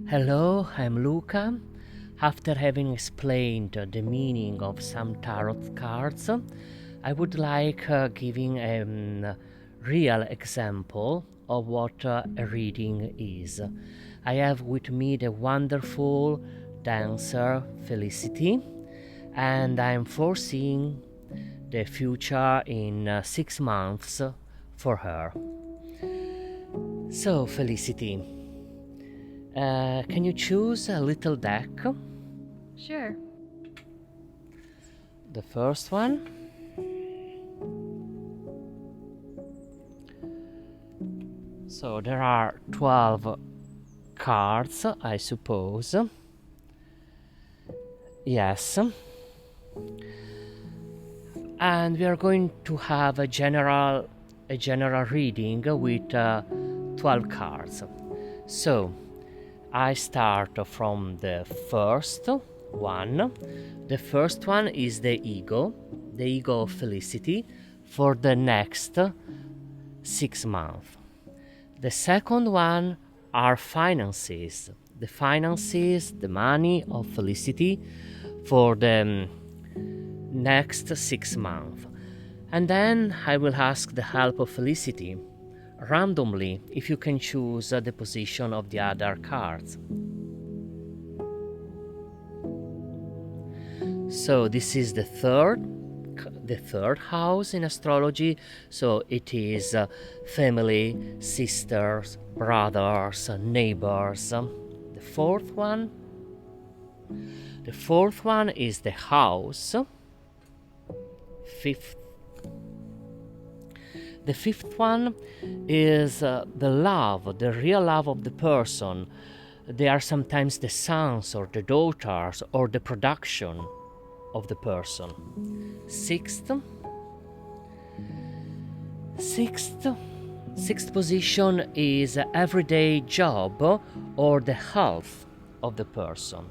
Hello, I'm Luca. After having explained the meaning of some tarot cards, I would like giving a real example of what a reading is. I have with me the wonderful dancer Felicity, and I'm foreseeing the future in 6 months for her. So, Felicity, can you choose a little deck? Sure. The first one. So there are 12 cards, I suppose. Yes. And we are going to have a general reading with 12 cards. So I start from the first one. The first one is the ego of Felicity for the next 6 months. The second one are finances. The finances, the money of Felicity for the next 6 months. And then I will ask the help of Felicity randomly if you can choose the position of the other cards. So this is the third house in astrology, so it is family, sisters, brothers, neighbors. The fourth one is the house. The fifth one is the love, the real love of the person. They are sometimes the sons or the daughters or the production of the person. Sixth position is everyday job or the health of the person.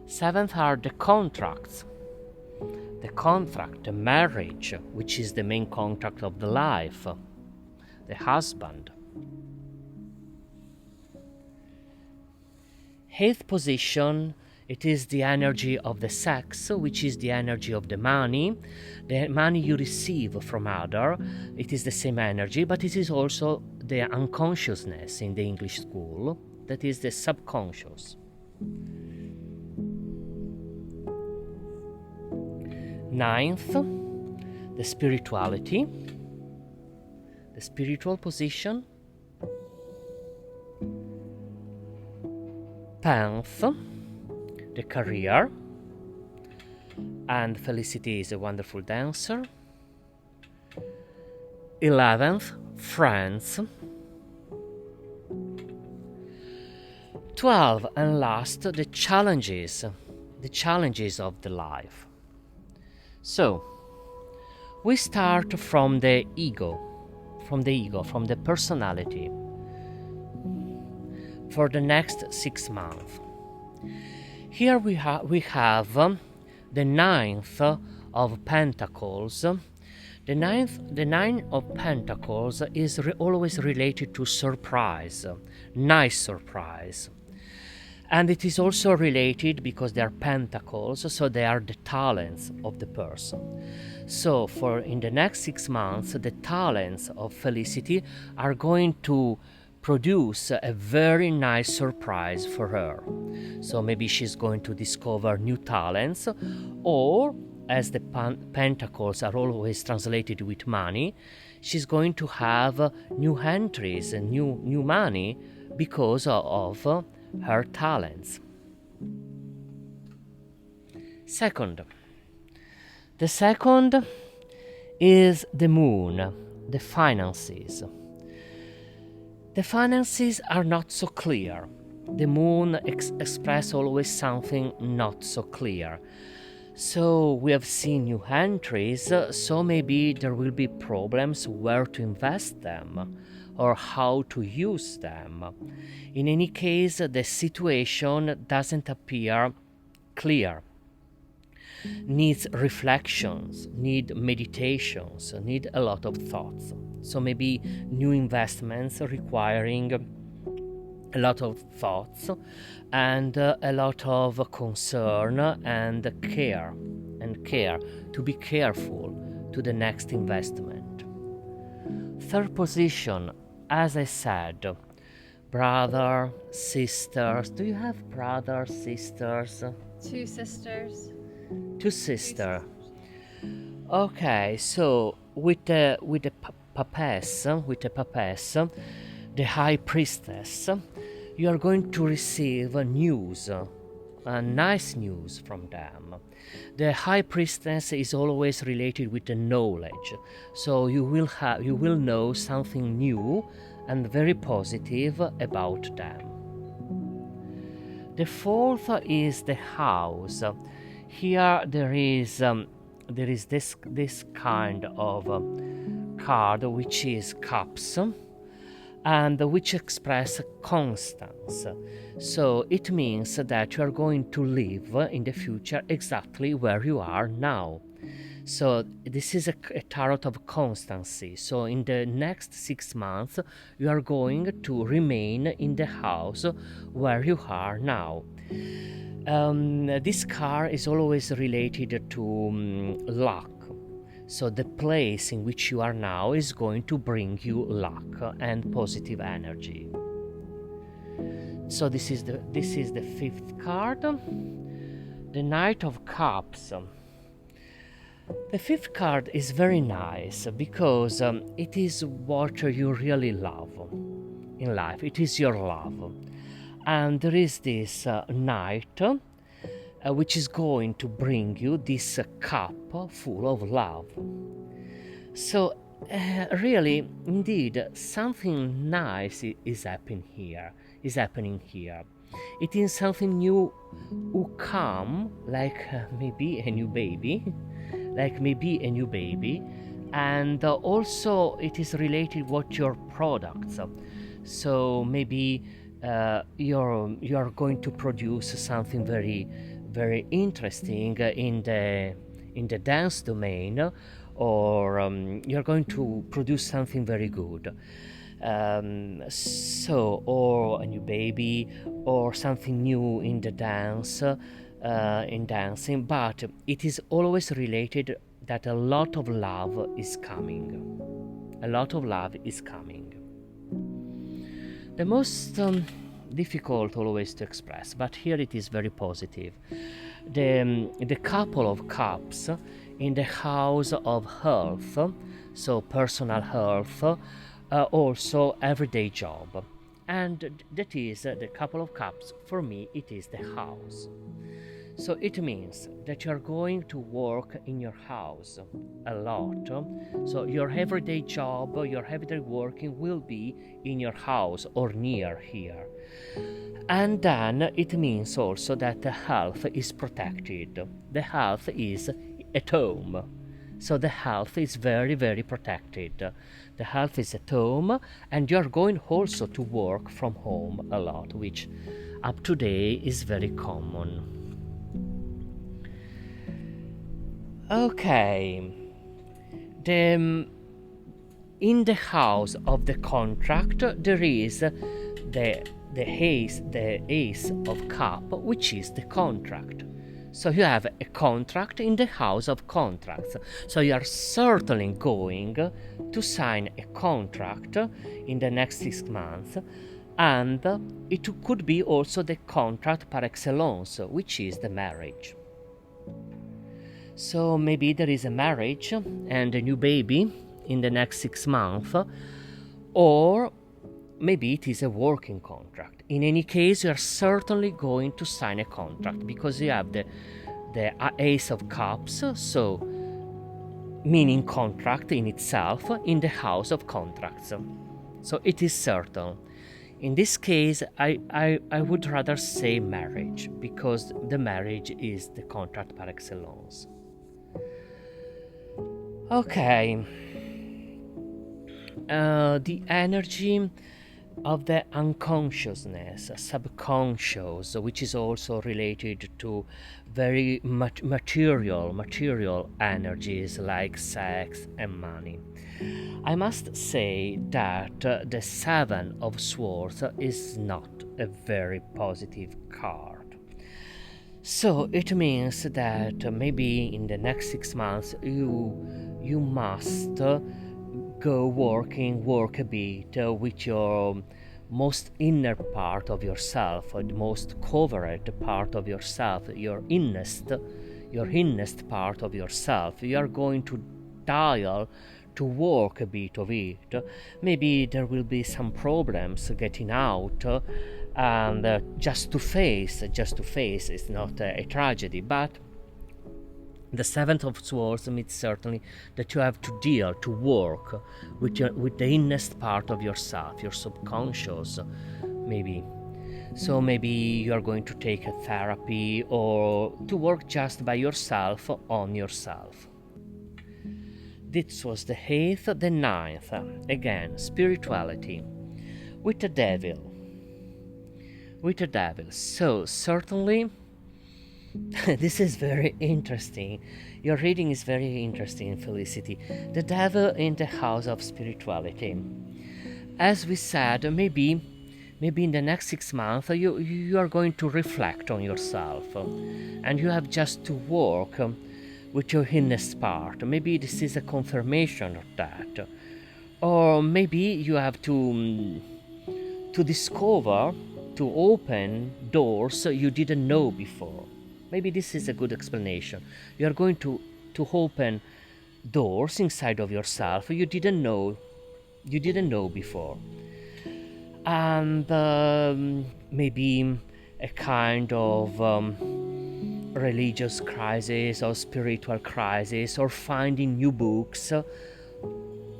Seventh are the contracts. The marriage, which is the main contract of the life, the husband. Eighth position, it is the energy of the sex, which is the energy of the money you receive from other. It is the same energy, but it is also the unconsciousness in the English school, that is the subconscious. Ninth, the spirituality, the spiritual position. 10th, the career, and Felicity is a wonderful dancer. 11th, friends. 12, and last, the challenges of the life. So, we start from the ego, from the personality, for the next 6 months. Here we have the ninth of Pentacles. The nine of Pentacles is always related to surprise, nice surprise. And it is also related because they are pentacles, so they are the talents of the person. So for in the next 6 months, the talents of Felicity are going to produce a very nice surprise for her. So maybe she's going to discover new talents, or as the pentacles are always translated with money, she's going to have new entries and new money because of her talents. The second is the moon, the finances. The finances are not so clear. The moon expresses always something not so clear. So we have seen new entries, so maybe there will be problems where to invest them or how to use them. In any case, the situation doesn't appear clear. Needs reflections, need meditations, need a lot of thoughts. So maybe new investments requiring a lot of thoughts and a lot of concern and care to be careful to the next investment. Third position, as I said, brother, sisters. Do you have brothers, sisters? Two sisters. Two sisters. Okay, so with the papess, the high priestess, you are going to receive news, nice news from them. The high priestess is always related with the knowledge, so you will know something new and very positive about them. The fourth is the house. Here there is this kind of card which is cups and which express constance. So it means that you are going to live in the future exactly where you are now. So this is a tarot of constancy. So in the next 6 months you are going to remain in the house where you are now. This card is always related to luck. So the place in which you are now is going to bring you luck and positive energy. So this is the fifth card, the Knight of Cups. The fifth card is very nice because it is what you really love in life. It is your love. And there is this knight which is going to bring you this cup full of love. So really, indeed, something nice is happening here. It is something new who come, like maybe a new baby, and also it is related with your products. So maybe you're going to produce something very, very interesting in the dance domain, or you're going to produce something very good. Or a new baby, or something new in the dance, in dancing, but it is always related that a lot of love is coming. The most difficult always to express, but here it is very positive. The couple of cups in the house of health, so personal health, also everyday job, and that is the couple of cups. For me, it is the house. So it means that you are going to work in your house a lot. So your everyday job, your everyday working will be in your house or near here. And then it means also that the health is protected. The health is at home. So the health is very, very protected. The health is at home, and you're going also to work from home a lot, which up to date is very common. Okay. In the house of the contract there is the ace of cup, which is the contract. So you have a contract in the house of contracts. So you are certainly going to sign a contract in the next 6 months, and it could be also the contract par excellence, which is the marriage. So maybe there is a marriage and a new baby in the next 6 months, or maybe it is a working contract. In any case, you are certainly going to sign a contract because you have the Ace of Cups, so meaning contract in itself, in the house of contracts. So it is certain. In this case, I would rather say marriage, because the marriage is the contract par excellence. Okay. The energy of the unconsciousness, subconscious, which is also related to very material energies like sex and money. I must say that the Seven of Swords is not a very positive card. So it means that maybe in the next 6 months you must work a bit with your most inner part of yourself, the most covered part of yourself, your innest part of yourself. You are going to dial to work a bit of it. Maybe there will be some problems getting out, and just to face is not a tragedy, but the Seventh of Swords means certainly that you have to work with the innest part of yourself, your subconscious, maybe. So maybe you are going to take a therapy or to work just by yourself on yourself. This was the 8th, the 9th. Again, spirituality. With the devil. So certainly this is very interesting. Your reading is very interesting, Felicity. The devil in the house of spirituality. As we said, maybe in the next 6 months you are going to reflect on yourself, and you have just to work with your innest part. Maybe this is a confirmation of that, or maybe you have to discover, to open doors you didn't know before. Maybe this is a good explanation. You are going to open doors inside of yourself you didn't know before, and maybe a kind of religious crisis or spiritual crisis, or finding new books,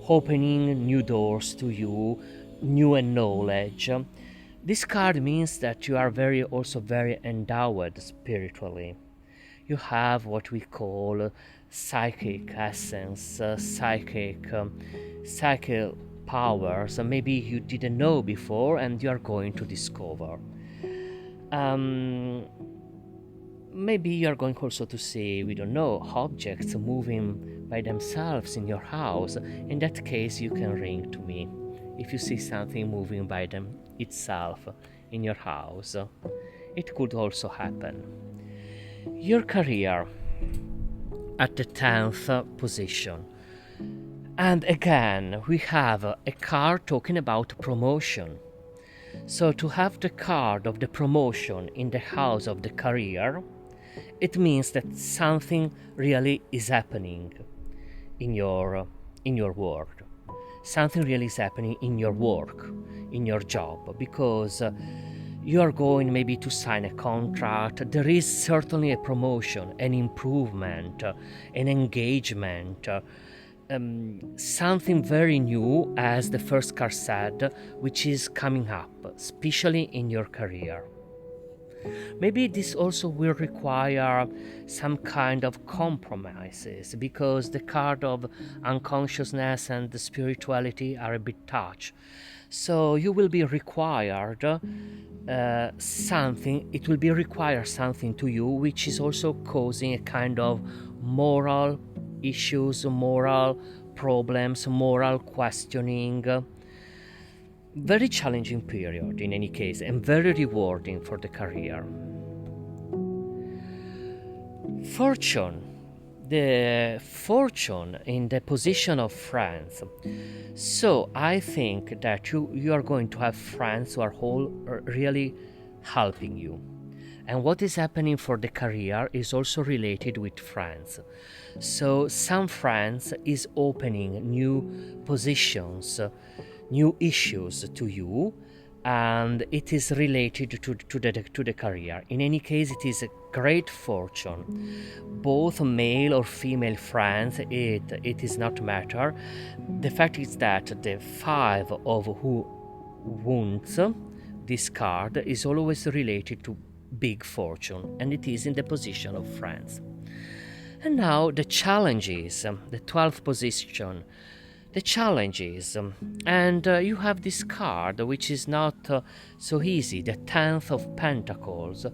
opening new doors to you, new knowledge. This card means that you are very endowed spiritually. You have what we call psychic essence, psychic powers maybe you didn't know before, and you are going to discover. Maybe you are going also to see, we don't know, objects moving by themselves in your house. In that case, you can ring to me if you see something moving by them itself in your house. It could also happen. Your career at the 10th position. And again, we have a card talking about promotion. So to have the card of the promotion in the house of the career, it means that something really is happening in your world. Something really is happening in your work, in your job, because you are going maybe to sign a contract. There is certainly a promotion, an improvement, an engagement, something very new, as the first card said, which is coming up, especially in your career. Maybe this also will require some kind of compromises, because the card of unconsciousness and the spirituality are a bit touched. So you will be required something, it will be require something to you, which is also causing a kind of moral issues, moral problems, moral questioning. Very challenging period in any case, and very rewarding for the career. Fortune. The fortune in the position of friends. So I think that you are going to have friends who are really helping you. And what is happening for the career is also related with friends. So some friends is opening new positions, new issues to you, and it is related to the career. In any case, it is a great fortune. Both male or female friends, it is not matter. The fact is that the 5 of Wands, this card, is always related to big fortune, and it is in the position of friends. And now the challenges, the 12th position. The challenges, and you have this card which is not so easy, the 10th of Pentacles,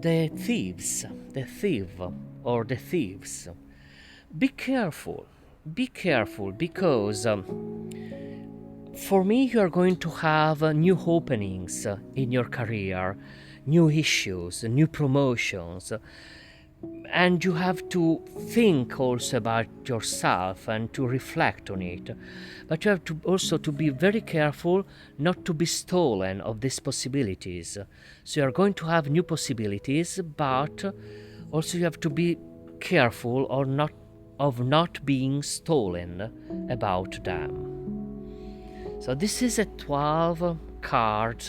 the thief or the thieves. Be careful, be careful, because for me, you are going to have new openings in your career, new issues, new promotions, and you have to think also about yourself and to reflect on it. But you have to also to be very careful not to be stolen of these possibilities. So you are going to have new possibilities, but also you have to be careful or not of not being stolen about them. So this is a 12 card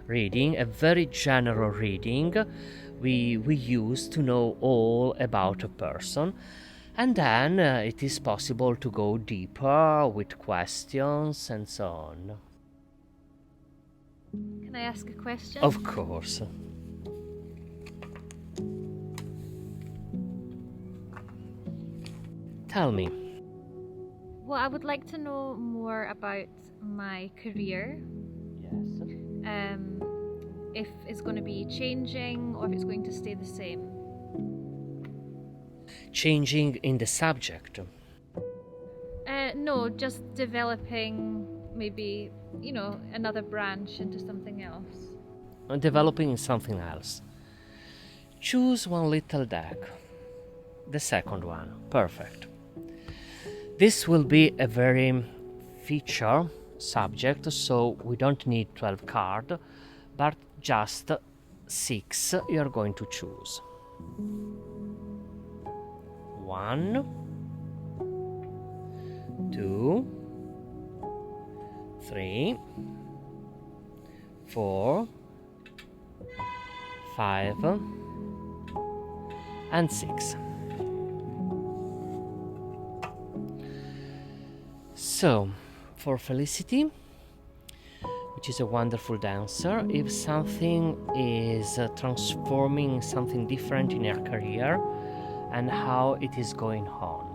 reading, a very general reading we use to know all about a person, and then it is possible to go deeper with questions and so on. Can I ask a question? Of course. Tell me. Well, I would like to know more about my career. Yes. If it's going to be changing or if it's going to stay the same. Changing in the subject. No, just developing maybe, another branch into something else. Developing something else. Choose one little deck. The second one. Perfect. This will be a very feature subject, so we don't need 12 cards, but just 6 you're going to choose. 1, 2, 3, 4, 5, and 6. So, for Felicity, which is a wonderful dancer, if something is transforming something different in her career and how it is going on.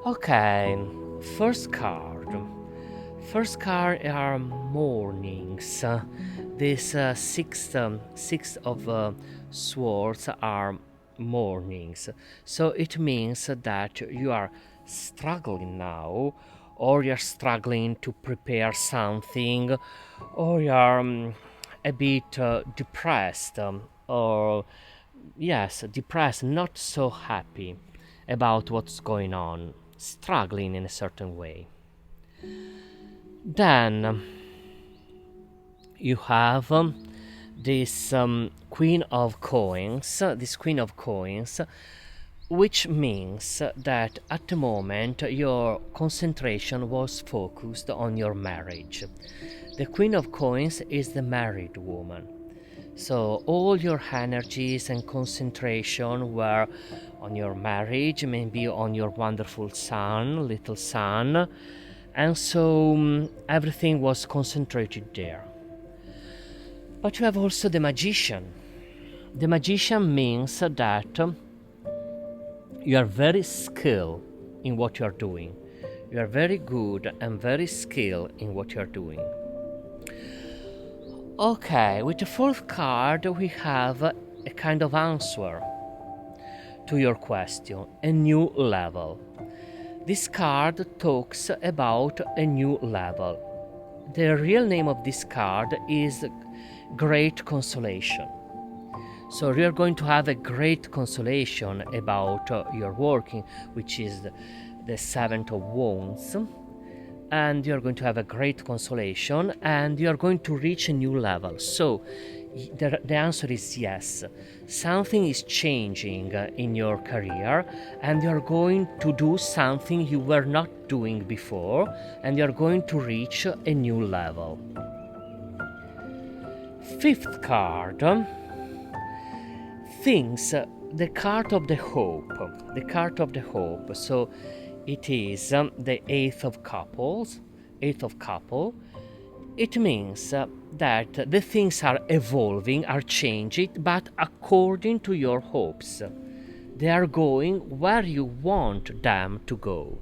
Okay, first card. First card are mornings. This six of swords are mornings. So it means that you are struggling now, or you're struggling to prepare something, or you're a bit depressed, or yes, depressed, not so happy about what's going on, struggling in a certain way. Then you have this Queen of Coins, which means that at the moment your concentration was focused on your marriage. The Queen of Coins is the married woman. So all your energies and concentration were on your marriage, maybe on your wonderful son, little son, and so everything was concentrated there. But you have also the Magician. The Magician means that you are very skilled in what you are doing. You are very good and very skilled in what you are doing. Okay, with the fourth card we have a kind of answer to your question, a new level. This card talks about a new level. The real name of this card is Great Consolation. So you're going to have a great consolation about your working, which is the Seven of Wands. And you're going to have a great consolation, and you're going to reach a new level. So the answer is yes. Something is changing in your career, and you're going to do something you were not doing before, and you're going to reach a new level. Fifth card. The card of the hope. The card of the hope. So it is the Eighth of Couple. It means that the things are evolving, are changing, but according to your hopes. They are going where you want them to go.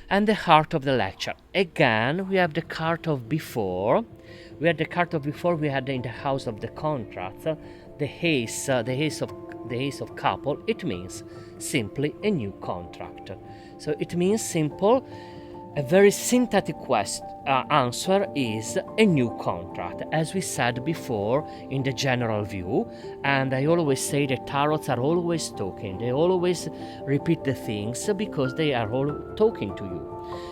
And the Heart of the Lecture. Again, we have the card of before. We had in the House of the Contracts, the Ace of Couple. It means simply a new contract. So it means simple. A very synthetic answer is a new contract, as we said before in the general view. And I always say that tarots are always talking. They always repeat the things because they are all talking to you.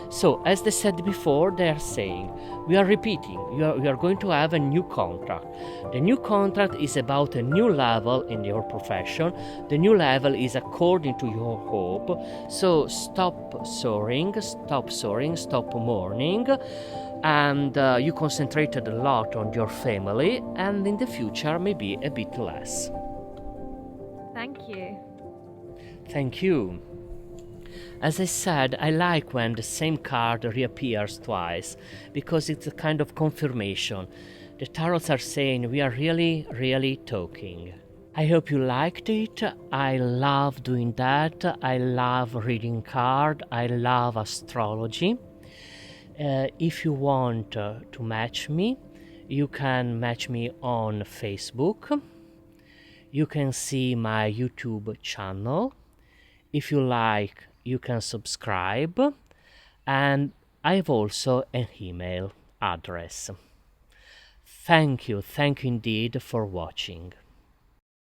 So, as they said before, they are saying, we are repeating, we are going to have a new contract. The new contract is about a new level in your profession. The new level is according to your hope. So, stop soaring, stop mourning, and you concentrated a lot on your family, and in the future, maybe a bit less. Thank you. Thank you. As I said, I like when the same card reappears twice, because it's a kind of confirmation. The tarots are saying we are really, really talking. I hope you liked it. I love doing that. I love reading cards. I love astrology. If you want to match me, you can match me on Facebook. You can see my YouTube channel. If you like, you can subscribe, and I have also an email address. Thank you indeed for watching.